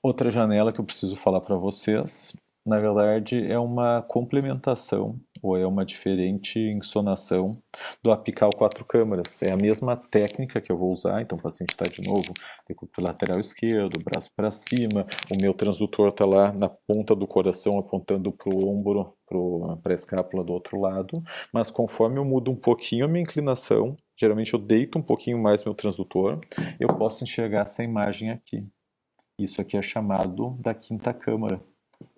Outra janela que eu preciso falar para vocês, na verdade, é uma complementação ou é uma diferente ensonação do apical quatro câmaras. É a mesma técnica que eu vou usar, então o paciente está de novo, decúbito lateral esquerdo, braço para cima, o meu transdutor está lá na ponta do coração apontando para o ombro, para a escápula do outro lado, mas conforme eu mudo um pouquinho a minha inclinação, geralmente eu deito um pouquinho mais meu transdutor, eu posso enxergar essa imagem aqui. Isso aqui é chamado da quinta câmara.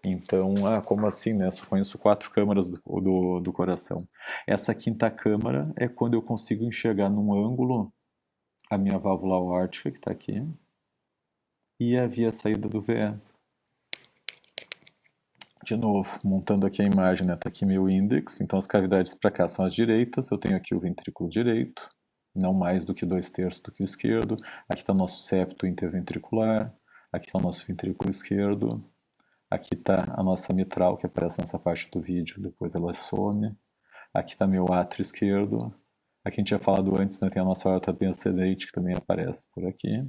Então, como assim, né? Só conheço quatro câmaras do coração. Essa quinta câmara é quando eu consigo enxergar num ângulo a minha válvula aórtica, que está aqui, e a via saída do VE. De novo, montando aqui a imagem, né? Tá aqui meu índex, então as cavidades para cá são as direitas, eu tenho aqui o ventrículo direito, não mais do que 2/3 do que o esquerdo. Aqui está o nosso septo interventricular, aqui está o nosso ventrículo esquerdo, aqui está a nossa mitral, que aparece nessa parte do vídeo, depois ela some. Aqui está meu átrio esquerdo. Aqui a gente tinha falado antes, né, tem a nossa aorta descendente, que também aparece por aqui.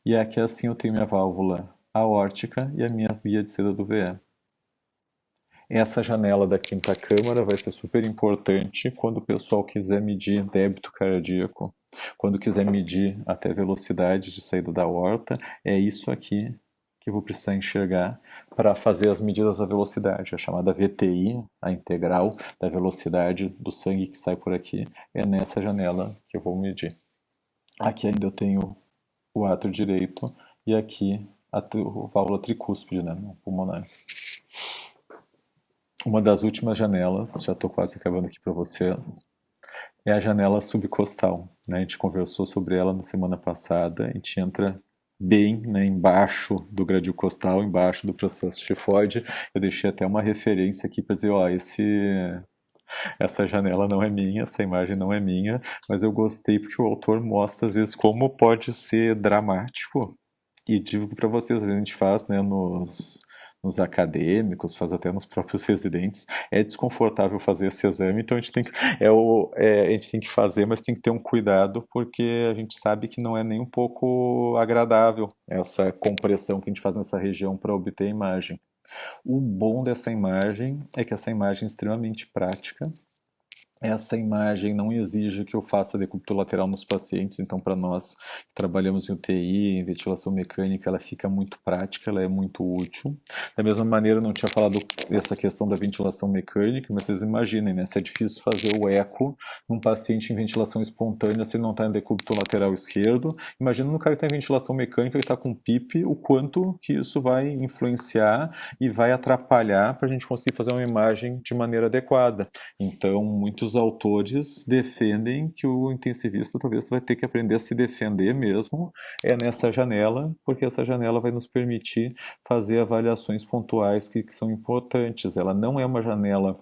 E aqui assim eu tenho minha válvula aórtica e a minha via de saída do VE. Essa janela da quinta câmara vai ser super importante quando o pessoal quiser medir débito cardíaco, quando quiser medir até velocidade de saída da aorta, é isso aqui que eu vou precisar enxergar para fazer as medidas da velocidade, a chamada VTI, a integral da velocidade do sangue que sai por aqui, é nessa janela que eu vou medir. Aqui ainda eu tenho o átrio direito e aqui a válvula tricúspide, né, pulmonar. Uma das últimas janelas, já estou quase acabando aqui para vocês, é a janela subcostal. Né? A gente conversou sobre ela na semana passada, a gente entra bem, né, embaixo do gradil costal, embaixo do processo tifoide. Eu deixei até uma referência aqui para dizer, ó, essa janela não é minha, essa imagem não é minha, mas eu gostei porque o autor mostra às vezes como pode ser dramático. E digo para vocês, a gente faz, né, nos acadêmicos, faz até nos próprios residentes, é desconfortável fazer esse exame, então a gente tem que, a gente tem que fazer, mas tem que ter um cuidado, porque a gente sabe que não é nem um pouco agradável essa compressão que a gente faz nessa região para obter a imagem. O bom dessa imagem é que essa imagem é extremamente prática. Essa imagem não exige que eu faça decúbito lateral nos pacientes, então para nós que trabalhamos em UTI, em ventilação mecânica, ela fica muito prática, ela é muito útil. Da mesma maneira, eu não tinha falado essa questão da ventilação mecânica, mas vocês imaginem, né? Se é difícil fazer o eco num paciente em ventilação espontânea se ele não está em decúbito lateral esquerdo, imagina no cara que está em ventilação mecânica e está com PIP, o quanto que isso vai influenciar e vai atrapalhar para a gente conseguir fazer uma imagem de maneira adequada. Então, muitos autores defendem que o intensivista talvez vai ter que aprender a se defender mesmo nessa janela, porque essa janela vai nos permitir fazer avaliações pontuais que são importantes. Ela não é uma janela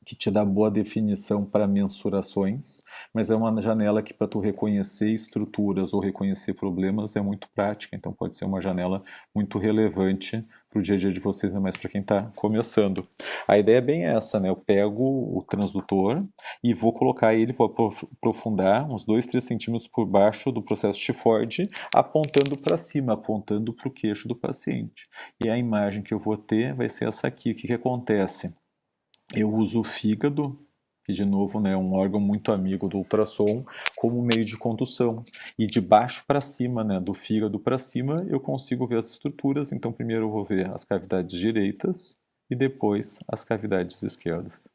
que te dá boa definição para mensurações, mas é uma janela que para tu reconhecer estruturas ou reconhecer problemas é muito prática, então pode ser uma janela muito relevante para o dia a dia de vocês, ainda mais para quem está começando. A ideia é bem essa, né? Eu pego o transdutor e vou colocar ele, vou aprofundar uns 2, 3 centímetros por baixo do processo tifoide, apontando para cima, apontando para o queixo do paciente. E a imagem que eu vou ter vai ser essa aqui. O que acontece? Eu uso o fígado, que de novo né, é um órgão muito amigo do ultrassom, como meio de condução. E de baixo para cima, né, do fígado para cima, eu consigo ver as estruturas. Então, primeiro eu vou ver as cavidades direitas e depois as cavidades esquerdas.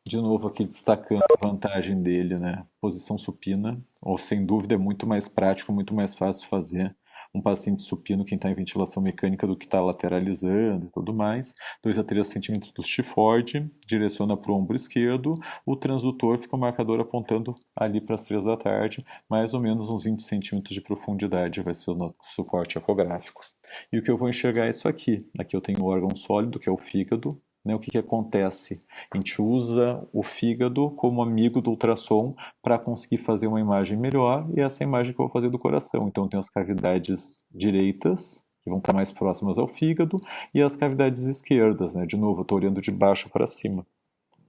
De novo aqui destacando a vantagem dele, né? Posição supina, ou sem dúvida é muito mais prático, muito mais fácil fazer um paciente supino, quem está em ventilação mecânica, do que está lateralizando e tudo mais. 2 a 3 centímetros do chifoide, direciona para o ombro esquerdo, o transdutor fica o marcador apontando ali para as 3 da tarde, mais ou menos uns 20 centímetros de profundidade vai ser o nosso suporte ecográfico. E o que eu vou enxergar é isso aqui. Aqui eu tenho o órgão sólido, que é o fígado, né, o que acontece? A gente usa o fígado como amigo do ultrassom para conseguir fazer uma imagem melhor e essa imagem que eu vou fazer do coração. Então eu tenho as cavidades direitas, que vão estar mais próximas ao fígado, e as cavidades esquerdas, né? De novo, eu estou olhando de baixo para cima.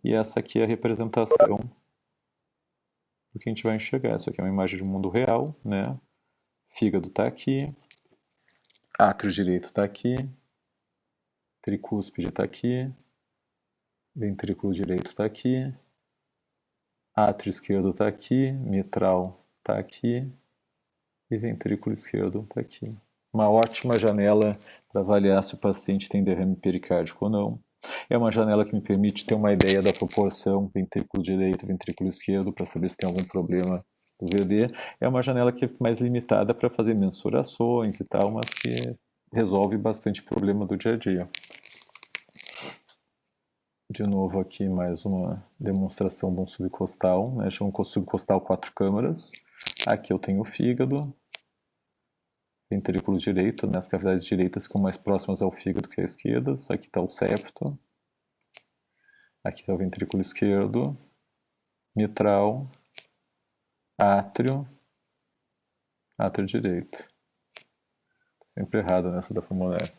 E essa aqui é a representação do que a gente vai enxergar. Isso aqui é uma imagem de mundo real, né? Fígado está aqui, Átrio direito está aqui, tricúspide está aqui, ventrículo direito está aqui, átrio esquerdo está aqui, mitral está aqui e ventrículo esquerdo está aqui. Uma ótima janela para avaliar se o paciente tem derrame pericárdico ou não. É uma janela que me permite ter uma ideia da proporção ventrículo direito, ventrículo esquerdo, para saber se tem algum problema do VD. É uma janela que é mais limitada para fazer mensurações e tal, mas que resolve bastante problema do dia a dia. De novo aqui mais uma demonstração de um subcostal, né? Chama um subcostal 4 câmaras. Aqui eu tenho o fígado, ventrículo direito, né? As cavidades direitas ficam mais próximas ao fígado que às esquerdas. Aqui está o septo. Aqui está o ventrículo esquerdo, mitral, átrio, átrio direito. Sempre errado nessa da pulmonar.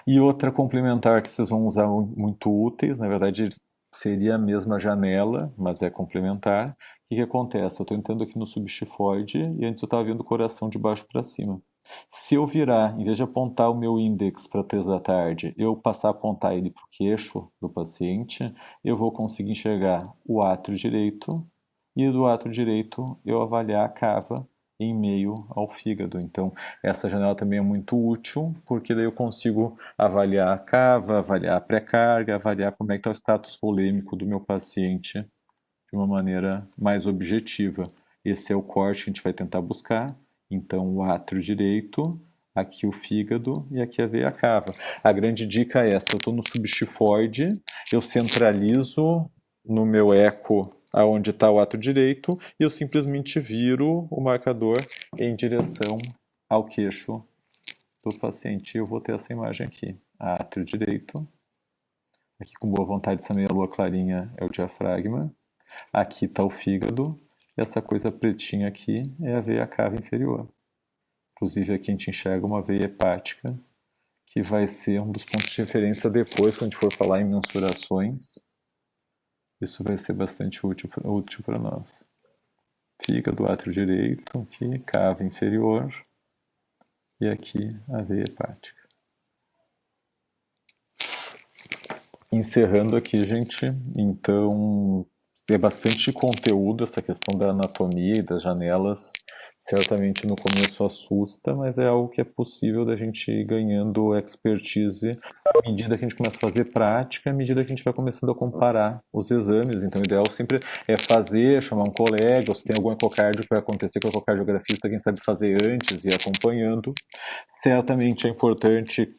E outra complementar que vocês vão usar muito úteis, na verdade seria a mesma janela, mas é complementar. O que acontece? Eu estou entrando aqui no subxifoide e antes eu estava vendo o coração de baixo para cima. Se eu virar, em vez de apontar o meu índex para 3 da tarde, eu passar a apontar ele para o queixo do paciente, eu vou conseguir enxergar o átrio direito e do átrio direito eu avaliar a cava em meio ao fígado. Então, essa janela também é muito útil, porque daí eu consigo avaliar a cava, avaliar a pré-carga, avaliar como é que está o status volêmico do meu paciente de uma maneira mais objetiva. Esse é o corte que a gente vai tentar buscar. Então, o átrio direito, aqui o fígado e aqui a veia cava. A grande dica é essa: eu estou no subxifoide, eu centralizo no meu eco aonde está o átrio direito e eu simplesmente viro o marcador em direção ao queixo do paciente. Eu vou ter essa imagem aqui: átrio direito, aqui com boa vontade essa meia lua clarinha é o diafragma, aqui está o fígado, e essa coisa pretinha aqui é a veia cava inferior. Inclusive aqui a gente enxerga uma veia hepática, que vai ser um dos pontos de referência depois, quando a gente for falar em mensurações. Isso vai ser bastante útil para nós. Fígado, átrio direito, aqui, cava inferior, e aqui a veia hepática. Encerrando aqui, gente, então é bastante conteúdo essa questão da anatomia e das janelas. Certamente no começo assusta, mas é algo que é possível da gente ir ganhando expertise à medida que a gente começa a fazer prática, à medida que a gente vai começando a comparar os exames. Então o ideal sempre é fazer, chamar um colega, ou se tem algum ecocárdio para acontecer com o ecocardiografista, quem sabe fazer antes e ir acompanhando. Certamente é importante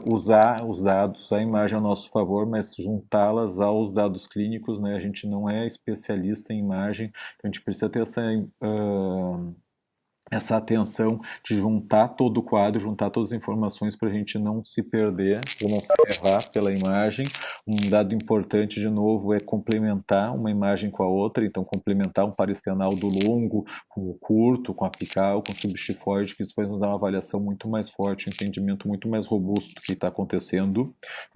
usar os dados, a imagem a nosso favor, mas juntá-las aos dados clínicos, né? A gente não é especialista em imagem, então a gente precisa ter essa atenção de juntar todo o quadro, juntar todas as informações para a gente não se perder ou não se errar pela imagem. Um dado importante, de novo, é complementar uma imagem com a outra, então complementar um paresternal do longo com o curto, com a apical, com o subxifoide, que isso vai nos dar uma avaliação muito mais forte, um entendimento muito mais robusto do que está acontecendo.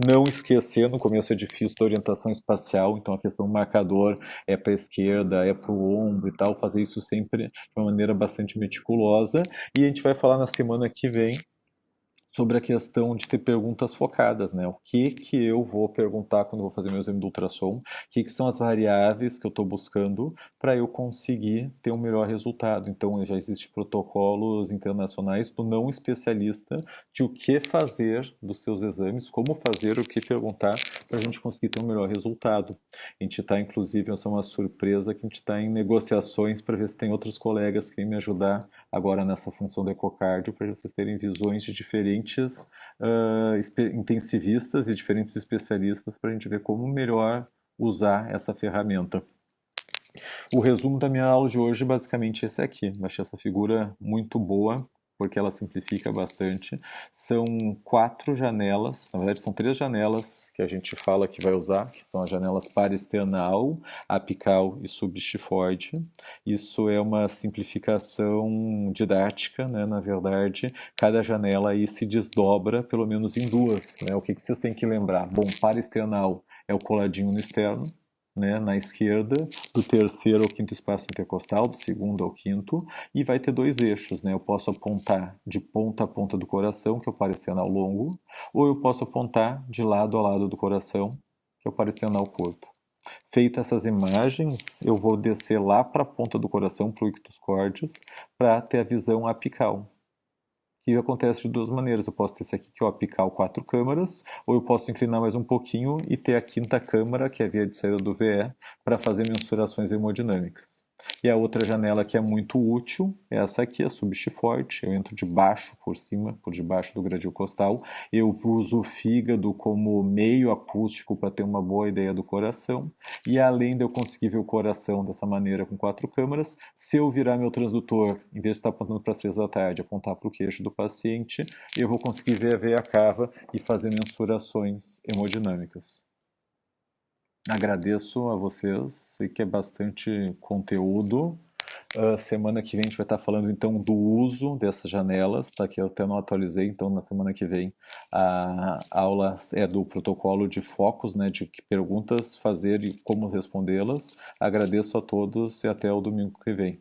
Não esquecer, no começo é difícil, da orientação espacial, então a questão do marcador é para a esquerda, é para o ombro e tal, fazer isso sempre de uma maneira bastante meticulosa. E a gente vai falar na semana que vem sobre a questão de ter perguntas focadas, né? O que eu vou perguntar quando eu vou fazer meu exame do ultrassom, o que são as variáveis que eu estou buscando para eu conseguir ter um melhor resultado. Então, já existem protocolos internacionais do não especialista de o que fazer dos seus exames, como fazer, o que perguntar para a gente conseguir ter um melhor resultado. A gente está, inclusive, essa é uma surpresa, que a gente está em negociações para ver se tem outros colegas que vêm me ajudar agora nessa função do ecocardio, para vocês terem visões de diferentes intensivistas e diferentes especialistas para a gente ver como melhor usar essa ferramenta. O resumo da minha aula de hoje basicamente esse aqui. Eu achei essa figura muito boa, porque ela simplifica bastante. São 4 janelas, na verdade são 3 janelas que a gente fala que vai usar, que são as janelas paresternal, apical e subxifoide. Isso é uma simplificação didática, né? Na verdade, cada janela aí se desdobra pelo menos em 2, né? O que vocês têm que lembrar? Bom, paresternal é o coladinho no externo, né, na esquerda, do terceiro ao quinto espaço intercostal, do segundo ao quinto, e vai ter dois eixos, né? Eu posso apontar de ponta a ponta do coração, que é o parasternal longo, ou eu posso apontar de lado a lado do coração, que é o parasternal curto. Feitas essas imagens, eu vou descer lá para a ponta do coração, para o ictus cordis, para ter a visão apical, que acontece de duas maneiras. Eu posso ter esse aqui, que é o apical 4 câmaras, ou eu posso inclinar mais um pouquinho e ter a quinta câmara, que é a via de saída do VE, para fazer mensurações hemodinâmicas. E a outra janela que é muito útil é essa aqui, a subchifoide. Eu entro de baixo por cima, por debaixo do gradil costal. Eu uso o fígado como meio acústico para ter uma boa ideia do coração. E além de eu conseguir ver o coração dessa maneira com 4 câmaras, se eu virar meu transdutor, em vez de estar apontando para as 3 da tarde, apontar para o queixo do paciente, eu vou conseguir ver a veia cava e fazer mensurações hemodinâmicas. Agradeço a vocês, sei que é bastante conteúdo. Semana que vem a gente vai estar falando então do uso dessas janelas, tá? Que eu até não atualizei, então na semana que vem a aula é do protocolo de focos, né? De que perguntas fazer e como respondê-las. Agradeço a todos e até o domingo que vem.